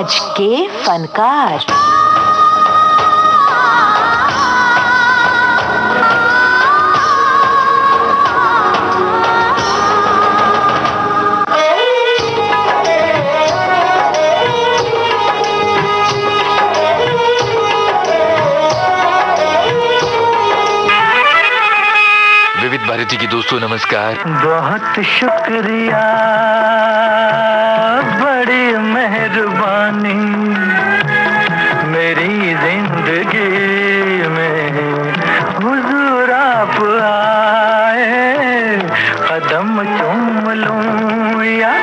आज के फनकार। विविध भारती के दोस्तों नमस्कार। बहुत शुक्रिया, बड़ी मेहरबानी, मेरी जिंदगी में हुजूर आप आए। कदम चूम लूं या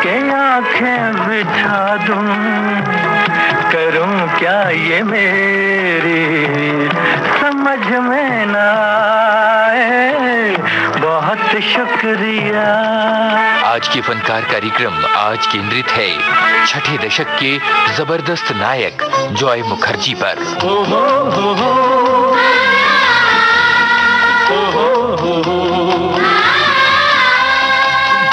के आंखें बिछा दूं, करूं क्या ये मेरी समझ में ना आए। बहुत शुक्रिया। आज के फनकार कार्यक्रम आज केंद्रित है छठे दशक के जबरदस्त नायक जॉय मुखर्जी पर।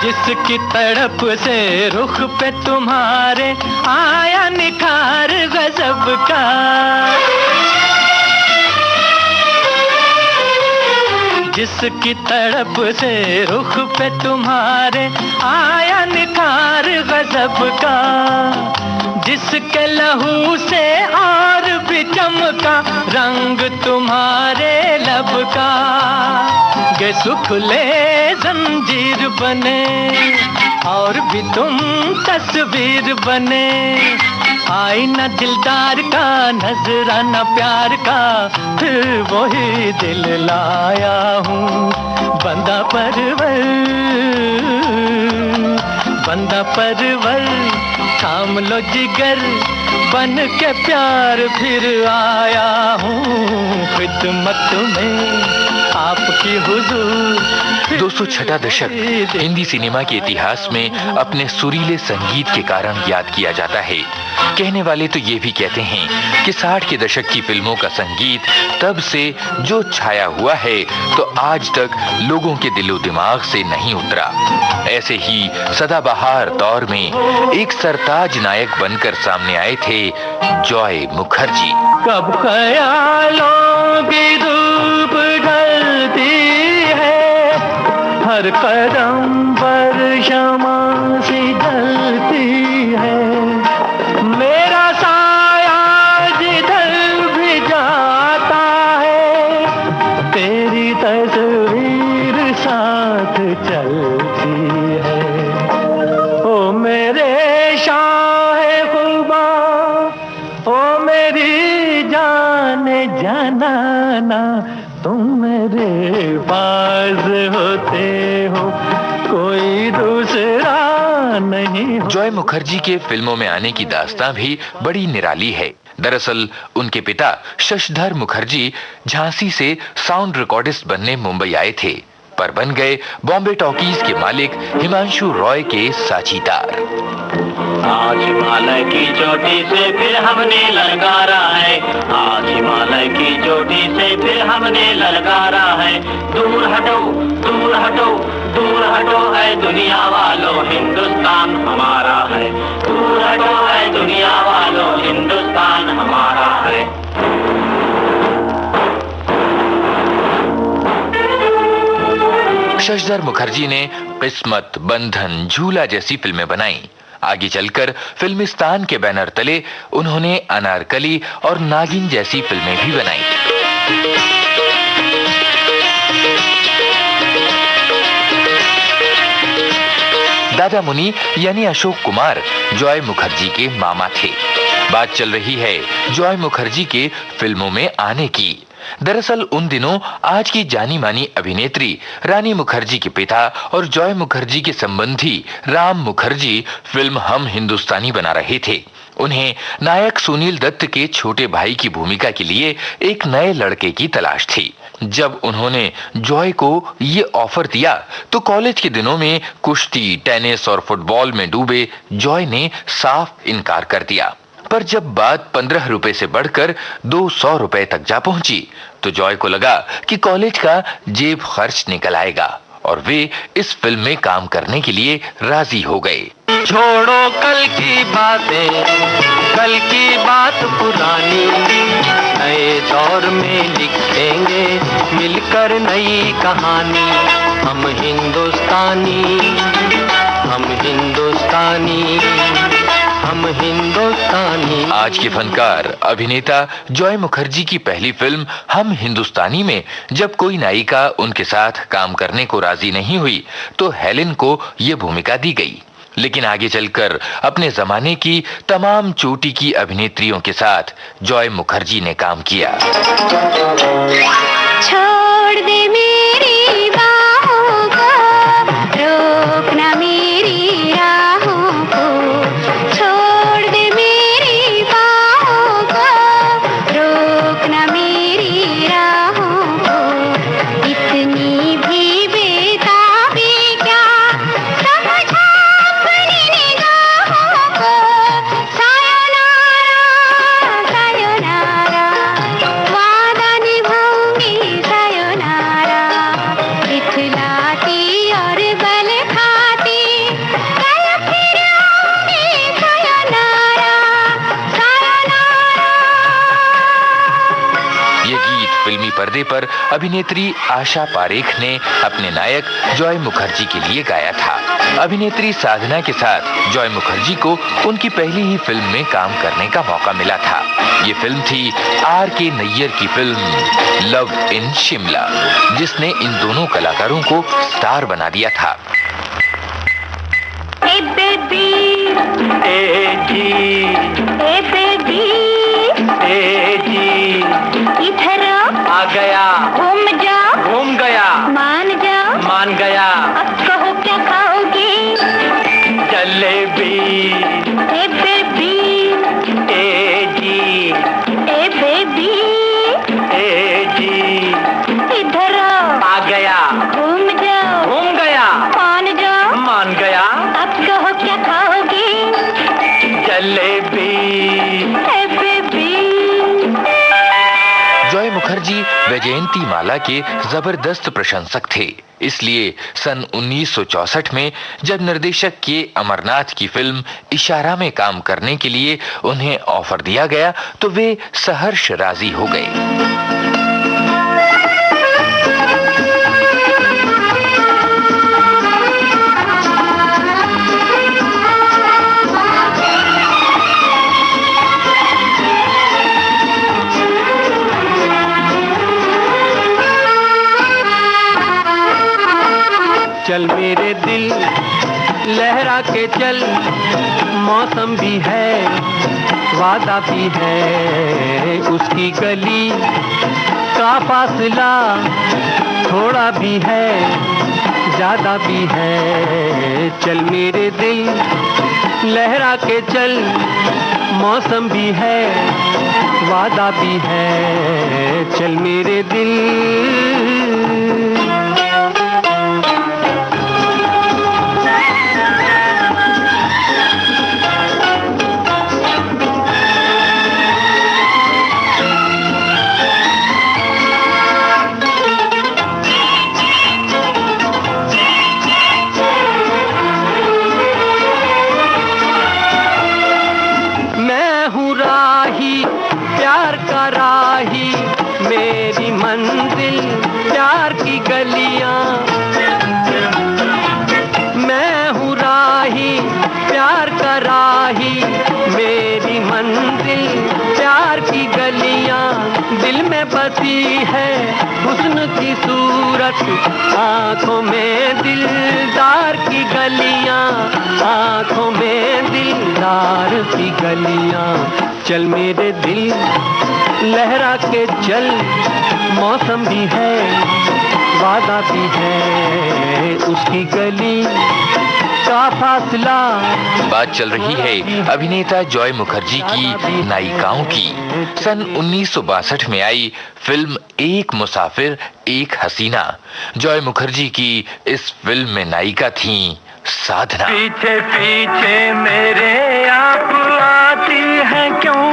जिसकी तड़प से रुख पे तुम्हारे आया निखार गजब का, जिसकी तड़प से रुख पे तुम्हारे आया निखार गजब का, जिसके लहू से और भी चमका रंग तुम्हारे लब का। गे सुखले जंजीर बने और भी तुम तस्वीर बने, आईना दिलदार का नजराना प्यार का, फिर वही दिल लाया हूँ। बंदा परवर, बंदा परवर, थाम लो जिगर, बन के प्यार फिर आया हूँ। खिदमत में आपकी हुजूर। दोस्तों, छठा दशक हिंदी सिनेमा के इतिहास में अपने सुरीले संगीत के कारण याद किया जाता है। कहने वाले तो ये भी कहते हैं कि 60 के दशक की फिल्मों का संगीत तब से जो छाया हुआ है तो आज तक लोगों के दिलो दिमाग से नहीं उतरा। ऐसे ही सदाबहार दौर में एक सरताज नायक बनकर सामने आए थे जॉय मुखर्जी। कब ख्यालों की धूप ढलती है, हर कदम पर शमा सी जलती है, मेरा साया जिधर भी जाता है, तेरी तस्वीर साथ चलती है। ओ मेरे शाहे खुदा, ओ मेरी जाने जाना, तुम मेरे पास होते हो, कोई दूसरा नहीं। जॉय मुखर्जी के फिल्मों में आने की दास्तां भी बड़ी निराली है। दरअसल उनके पिता शशधर मुखर्जी झांसी से साउंड रिकॉर्डिस्ट बनने मुंबई आए थे, पर बन गए बॉम्बे टॉकीज के मालिक हिमांशु रॉय के साझीदार। आज हिमालय की चोटी से फिर हमने ललकारा है, आज हिमालय की चोटी से फिर हमने ललकारा है। दूर हटो, दूर हटो, दूर हटो है दुनिया वालों, हिंदुस्तान हमारा है। दूर हटो है दुनिया वालों, हिंदुस्तान हमारा है। शशधर मुखर्जी ने किस्मत, बंधन, झूला जैसी फिल्में बनाई। आगे चलकर फिल्मिस्तान के बैनर तले उन्होंने अनारकली और नागिन जैसी फिल्में भी बनाई। दादा मुनि यानी अशोक कुमार जॉय मुखर्जी के मामा थे। बात चल रही है जॉय मुखर्जी के फिल्मों में आने की। दरअसल उन दिनों आज की जानी मानी अभिनेत्री रानी मुखर्जी के पिता और जॉय मुखर्जी के संबंधी राम मुखर्जी फिल्म हम हिंदुस्तानी बना रहे थे। उन्हें नायक सुनील दत्त के छोटे भाई की भूमिका के लिए एक नए लड़के की तलाश थी। जब उन्होंने जॉय को ये ऑफर दिया तो कॉलेज के दिनों में कुश्ती, टेनिस और फुटबॉल में डूबे जॉय ने साफ इनकार कर दिया। पर जब बात 15 रुपए से बढ़कर 200 रुपए तक जा पहुंची तो जॉय को लगा कि कॉलेज का जेब खर्च निकल आएगा और वे इस फिल्म में काम करने के लिए राजी हो गए। छोड़ो कल की बातें, कल की बात पुरानी, नए दौर में लिखेंगे मिलकर नई कहानी। हम हिंदुस्तानी, हम हिंदुस्तानी, हम हिंदुस्तानी। आज के फनकार अभिनेता जॉय मुखर्जी की पहली फिल्म हम हिंदुस्तानी में जब कोई नायिका उनके साथ काम करने को राजी नहीं हुई तो हेलेन को ये भूमिका दी गई। लेकिन आगे चलकर अपने जमाने की तमाम चोटी की अभिनेत्रियों के साथ जॉय मुखर्जी ने काम किया। छोड़ दे मेरी बाहों को, रोकना मेरी राहों को, छोड़ दे मेरी बाहों को, रोकना मेरी राहों को, इतनी भी बेताबी क्या, समझा अपनी निगाहों को, सायोनारा, सायोनारा, वादा निभाऊंगी सायोनारा, दिखलाती और बल खाती, कल फिर आऊंगी सायोनारा, सायोनारा। ये गीत फिल्मी पर्दे पर अभिनेत्री आशा पारेख ने अपने नायक जॉय मुखर्जी के लिए गाया था। अभिनेत्री साधना के साथ जॉय मुखर्जी को उनकी पहली ही फिल्म में काम करने का मौका मिला था। ये फिल्म थी R.K. नैयर की फिल्म लव इन शिमला, जिसने इन दोनों कलाकारों को स्टार बना दिया था। ए बेबी, ए जी, ए बेबी, ए जी, इधर आ गया, घूम जा, घूम गया, मान जा, मान गया, अब कहो क्या खाओगी? जलेबी, ए बेबी, ए जी, ए बेबी, ए जी, इधर आ गया, घूम जा, घूम गया, मान जा, मान गया, अब कहो क्या खाओगी? जलेबी। ए बेबी। जॉय मुखर्जी वैजयंती माला के जबरदस्त प्रशंसक थे। इसलिए सन 1964 में जब निर्देशक के अमरनाथ की फिल्म इशारा में काम करने के लिए उन्हें ऑफर दिया गया तो वे सहर्ष राजी हो गए। चल मेरे दिल लहरा के चल, मौसम भी है वादा भी है, उसकी गली का फासला थोड़ा भी है ज्यादा भी है। चल मेरे दिल लहरा के चल, मौसम भी है वादा भी है, चल मेरे दिल। प्यार का राही, मेरी मंजिल प्यार की गलियां। मैं हूँ राही, प्यार का राही, मेरी मंजिल प्यार की गलियां। दिल में बसी है हुस्न की सूरत, आंखों में दिलदार की गलियां, आंखों में दिलदार की गलियां। चल मेरे दिल लहरा के चल, मौसम भी है वादा भी है, उसकी गली का फासला। बात चल रही है अभिनेता जॉय मुखर्जी की नायिकाओं की। सन 1962 में आई फिल्म एक मुसाफिर एक हसीना। जॉय मुखर्जी की इस फिल्म में नायिका थीं साधना। पीछे पीछे मेरे आप आती है क्यों,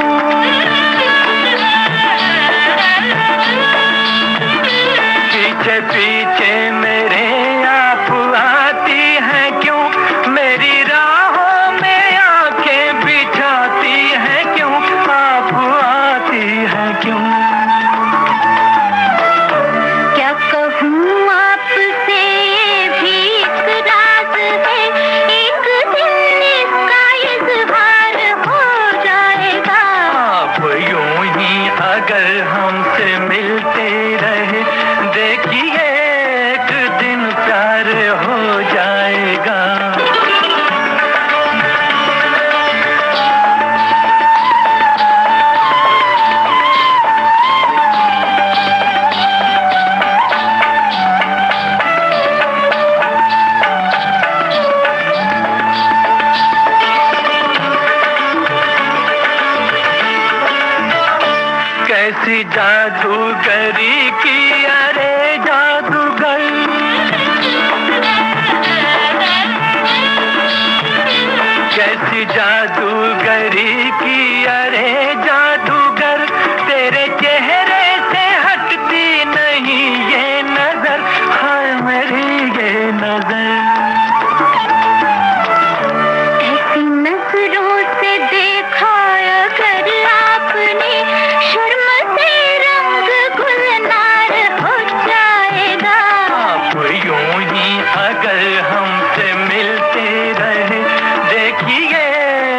पीछे पीछे मेरे आप कैसी जादूगरी की अरे जादूगर, कैसी जादूगरी की अरे जादूगर, तेरे चेहरे से हटती नहीं ये नजर, हाय मेरी ये नजर। ऐसी नजरों से देखा अगर आपने, शर्म से रंग गुलनार हो जाएगा। आप यूं ही अगर हमसे मिलते रहे, देखिए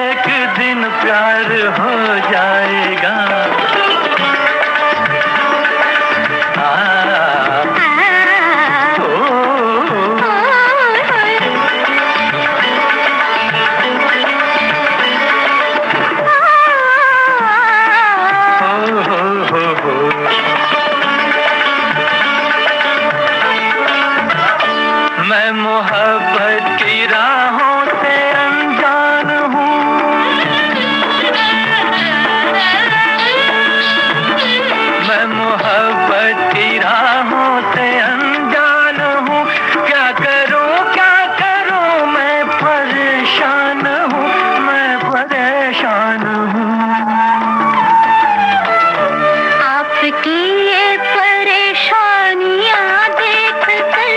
एक दिन प्यार हो जाएगा। मैं मोहब्बत की राहों से अनजान हूँ, मैं मोहब्बत की राहों से अनजान हूँ। क्या करूँ मैं परेशान हूँ, मैं परेशान हूँ। आपकी ये परेशानियाँ देख कर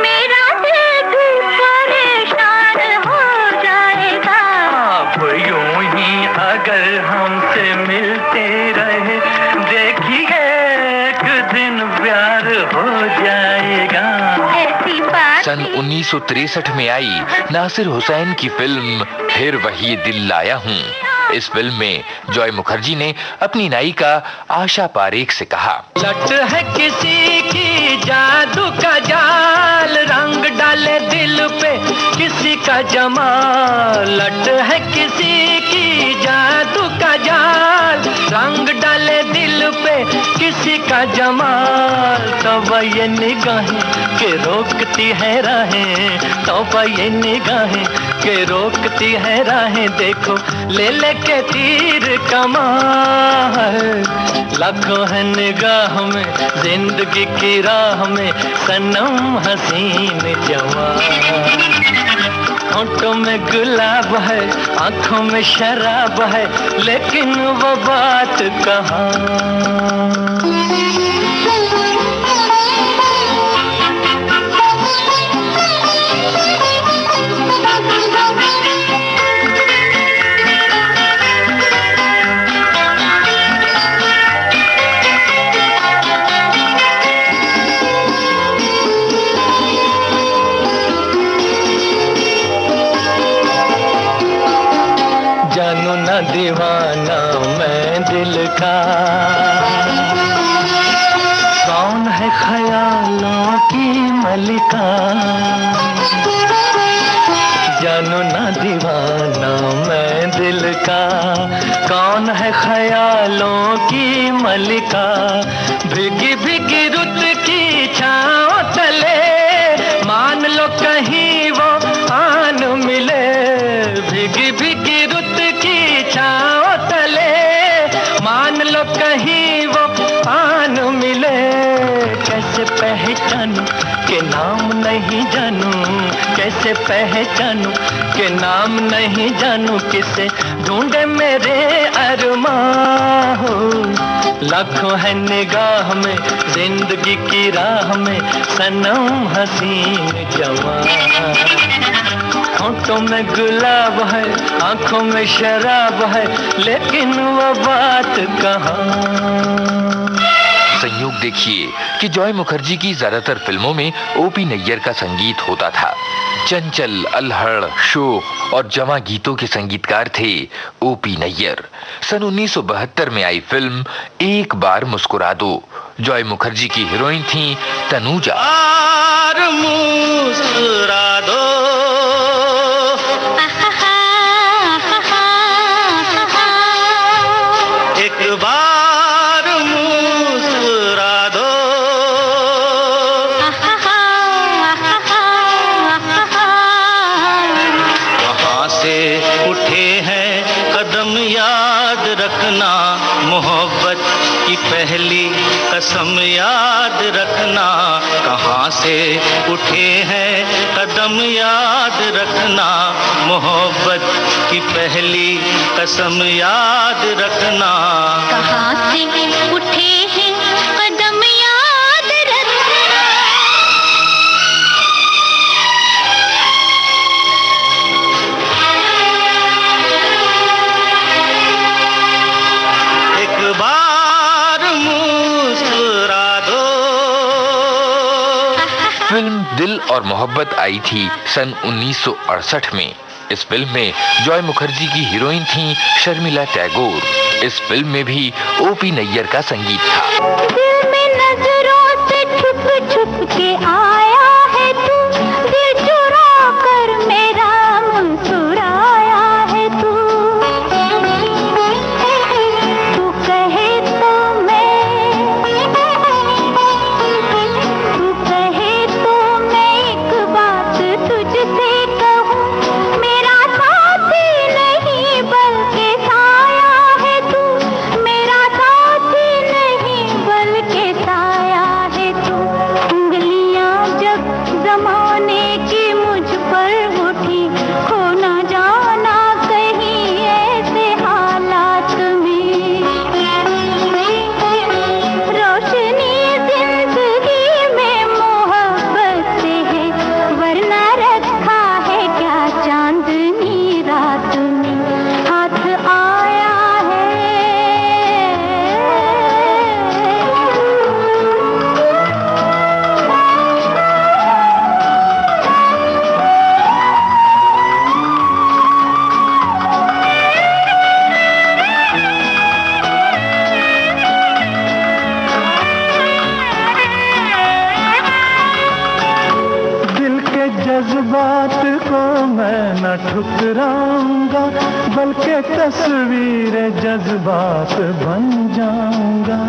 मेरा दिल भी परेशान हो जाएगा। आप यूं ही अगर हमसे मिलते रहे, देखिए एक दिन प्यार हो जाएगा। ऐसी बात सन 1963 में आई नासिर हुसैन की फिल्म फिर वही दिल लाया हूँ। इस फिल्म में जॉय मुखर्जी ने अपनी नायिका आशा पारेख से कहा, लट है किसी की जादू का जाल, रंग डाले दिल पे किसी का जमाल। लट है किसी की जादू का जाल, रंग डाले दिल पे किसी का जमाल। तौबा ये निगाहें के रोकती है राहें, तौबा ये निगाहें के रोकती है राहें, देखो ले लेके तीर कमाल। लाखों है निगाह में जिंदगी की राह में सनम हसीन जवान। होठों में गुलाब है, आंखों में शराब है, लेकिन वो बात कहाँ। जानू ना दीवाना मैं दिल का, कौन है ख्यालों की मलिका। जानू ना दीवाना मैं दिल का, कौन है ख्यालों की मलिका। भीगी भीगी रुत की छाँव तले, मान लो कहीं वो आन मिले। भीगी भीगी रुत की छाँव तले, मान लो कहीं वो आन मिले। कैसे पहचानूं के नाम नहीं जानूं, कैसे पहचानूं के नाम नहीं जानूं। किसे ढूंढे मेरे अरमां हो, लाखों है निगाह में जिंदगी की राह में सनम हसीन जवान। होठों में गुलाब है, आंखों में शराब है, लेकिन वो बात कहाँ। संयोग देखिए कि जॉय मुखर्जी की ज्यादातर फिल्मों में ओपी नैयर का संगीत होता था। चंचल, अल्हड़, शोक और जमा गीतों के संगीतकार थे ओपी नैयर। सन 1972 में आई फिल्म एक बार मुस्कुरा दो। जॉय मुखर्जी की हीरोइन थी तनुजा। मुस्कुरा दो, एक बार मुस्कुरा दो, वहाँ से उठे हैं कदम याद रखना, मोहब्बत की पहली कसम याद रखना, कहाँ से उठे हैं कदम याद रखना, मोहब्बत की पहली कसम याद रखना, कहाँ से उठे हैं कदम याद रखना। एक बार मुस्कुरा दो। फिल्म दिल और मोहब्बत आई थी सन 1968 में। इस फिल्म में जॉय मुखर्जी की हीरोइन थी शर्मिला टैगोर। इस फिल्म में भी ओपी नैयर का संगीत था। दिल में नजरों से छुप छुप के आया है तू, दिल चुरा कर मेरा मुस्कुराया है तू। तू कहे तो मैं एक बात तुझसे कहूँ, मेरा साथी नहीं बल्कि साया है तू, मेरा साथी नहीं बल्कि साया है तू। उंगलियां जब जमाने की मुझ पर उठी, खो न जाना कहीं ऐसे हालात में। रोशनी जिंदगी में मोहब्बत से है, वरना रखा है क्या चांदनी रात में हाथ आया है। दिल के जज्बात को मैं न ठुकराऊंगा, बल्कि तस्वीर जज्बात बन जाऊंगा।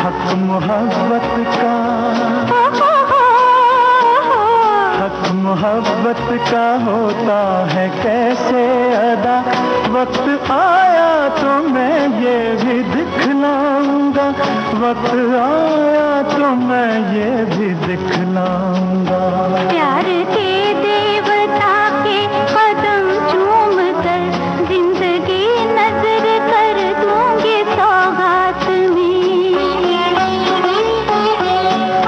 हक मोहब्बत का, हक मोहब्बत का होता है कैसे अदा, वक्त आया तो मैं ये भी दिखलाऊंगा, वक्त आया तो मैं ये भी दिखलाऊंगा। प्यार के देवता के कदम चूम कर जिंदगी नजर कर दूंगी सौगात में।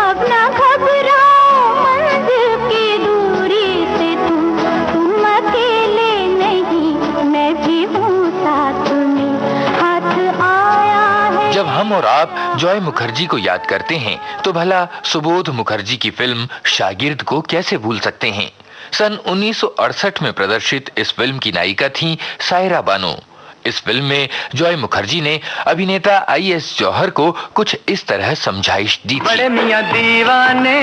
अब ना घबराओ मंजिल की दूरी से तुम अकेले नहीं, मैं भी हूँ साथ में, हाथ आया है। जब हम और आप जॉय मुखर्जी को याद करते हैं तो भला सुबोध मुखर्जी की फिल्म शागिर्द को कैसे भूल सकते हैं। सन 1968 में प्रदर्शित इस फिल्म की नायिका थी सायरा बानो। इस फिल्म में जॉय मुखर्जी ने अभिनेता IS जौहर को कुछ इस तरह समझाइश दी थी। बड़े मियां दीवाने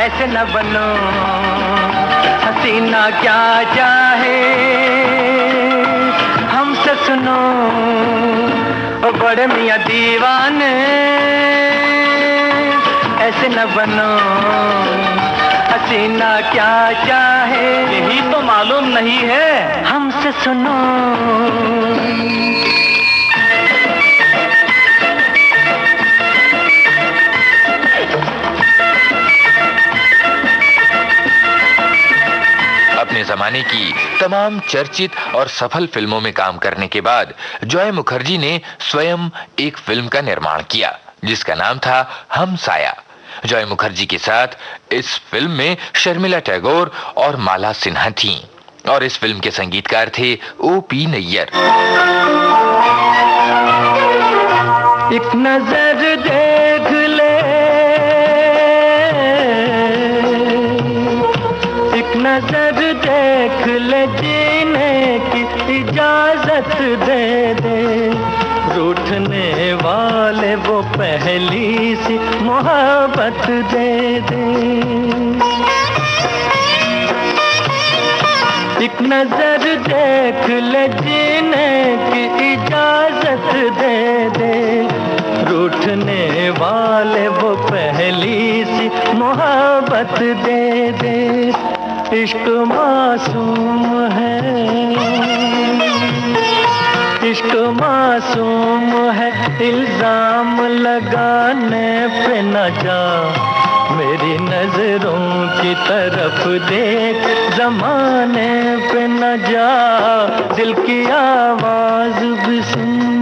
ऐसे न बनो, हसीना क्या चाहे हमसे सुनो। ओ बड़े मियां दीवाने ऐसे न बनो, हसीना क्या चाहे यही तो मालूम नहीं है हमसे सुनो। अपने जमाने की तमाम चर्चित और सफल फिल्मों में काम करने के बाद जॉय मुखर्जी ने स्वयं एक फिल्म का निर्माण किया जिसका नाम था हमसाया। जॉय मुखर्जी के साथ इस फिल्म में शर्मिला टैगोर और माला सिन्हा थीं और इस फिल्म के संगीतकार थे ओपी नैयर। एक नजर देख ले, एक नजर देख ले, जीने की इजाजत दे दे, रूठने वाले वो पहली सी मोहब्बत दे दे। एक नजर देख ले, जीने की इजाजत दे दे, रूठने वाले वो पहली सी मोहब्बत दे दे। इश्क मासूम है, इश्क मासूम है, इल्जाम लगाने पे न जा, मेरी नजरों की तरफ देख, जमाने पे न जा, दिल की आवाज भी सुन।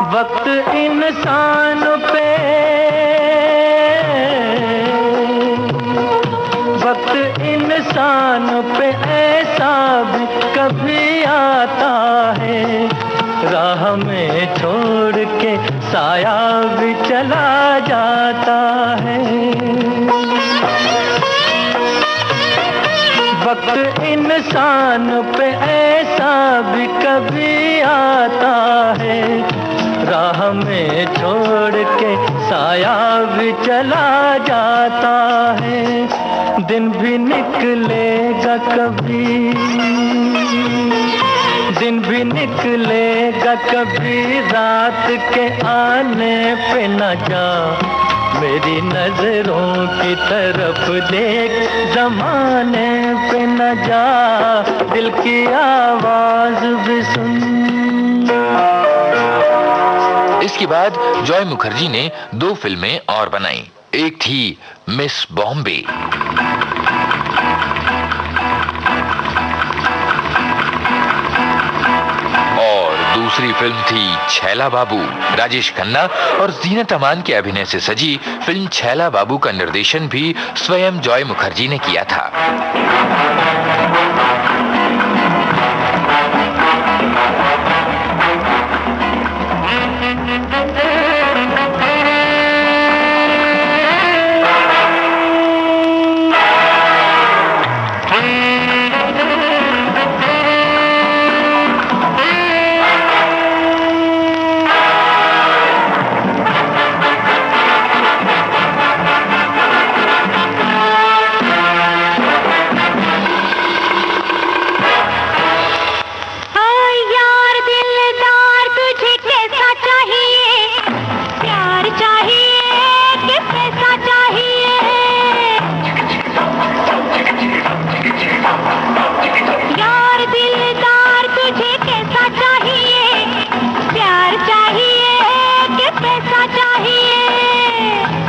वक्त इंसान पे, वक्त इंसान पे ऐसा भी कभी आता है, राह में छोड़ के साया भी चला जाता है। वक्त इंसान पे ऐसा भी कभी आता है, राह में छोड़ के साया भी चला जाता है। दिन भी निकलेगा कभी, दिन भी निकलेगा कभी, रात के आने पे न जा, मेरी नजरों की तरफ देख, जमाने पे न जा, दिल की आवाज भी सुन। इसके बाद जॉय मुखर्जी ने 2 फिल्में और बनाई। एक थी मिस बॉम्बे और दूसरी फिल्म थी छैला बाबू। राजेश खन्ना और जीनत अमान के अभिनय से सजी फिल्म छैला बाबू का निर्देशन भी स्वयं जॉय मुखर्जी ने किया था।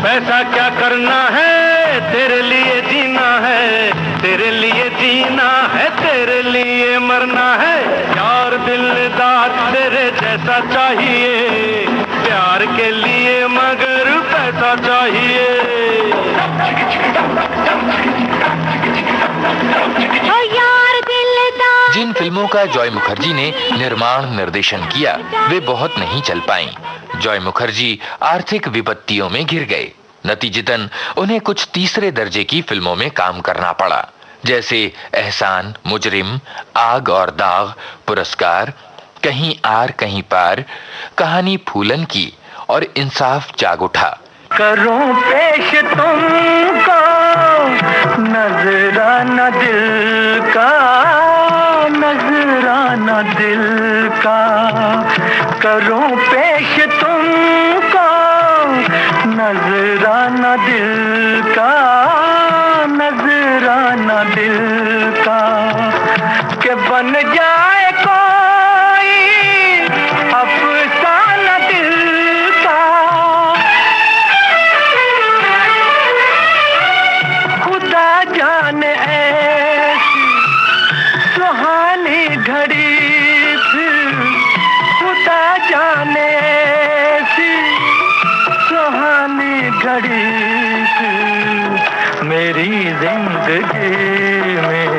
पैसा क्या करना है, तेरे लिए जीना है, तेरे लिए जीना है, तेरे लिए मरना है। यार दिलदार तेरे जैसा चाहिए, प्यार के लिए मगर पैसा चाहिए। ओ यार दिलदार। जिन फिल्मों का जॉय मुखर्जी ने निर्माण निर्देशन किया वे बहुत नहीं चल पाईं। जॉय मुखर्जी आर्थिक विपत्तियों में घिर गए। नतीजतन उन्हें कुछ तीसरे दर्जे की फिल्मों में काम करना पड़ा, जैसे एहसान, मुजरिम, आग और दाग, पुरस्कार, कहीं आर कहीं पार, कहानी फूलन की और इंसाफ जाग उठा। करूं पेश तुमको नजराना दिल का, नजराना दिल का, करूं पेश तुमको नजराना दिल का, नजराना दिल का, के बन जाए कोई अफसाना दिल का। खुदा जाने ऐसी सुहानी घड़ी फिर, खुदा जाने ऐसी सुहानी घड़ी फिर मेरी जिंदगी में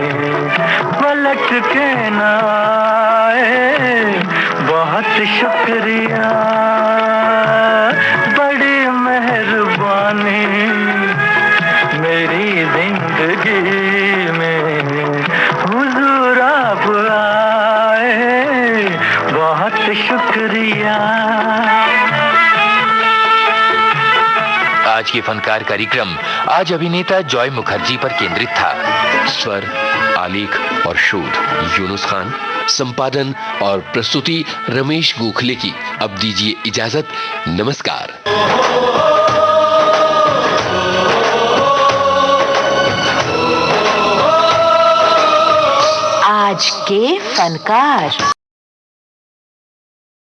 पलट के न आए। बहुत शुक्रिया, बड़ी मेहरबानी, मेरी जिंदगी में हुजूर आप आए। बहुत शुक्रिया। आज के फनकार कार्यक्रम आज अभिनेता जॉय मुखर्जी पर केंद्रित था। स्वर आलेख और शोध यूनुस खान, संपादन और प्रस्तुति रमेश गोखले की। अब दीजिए इजाजत, नमस्कार। आज के फनकार।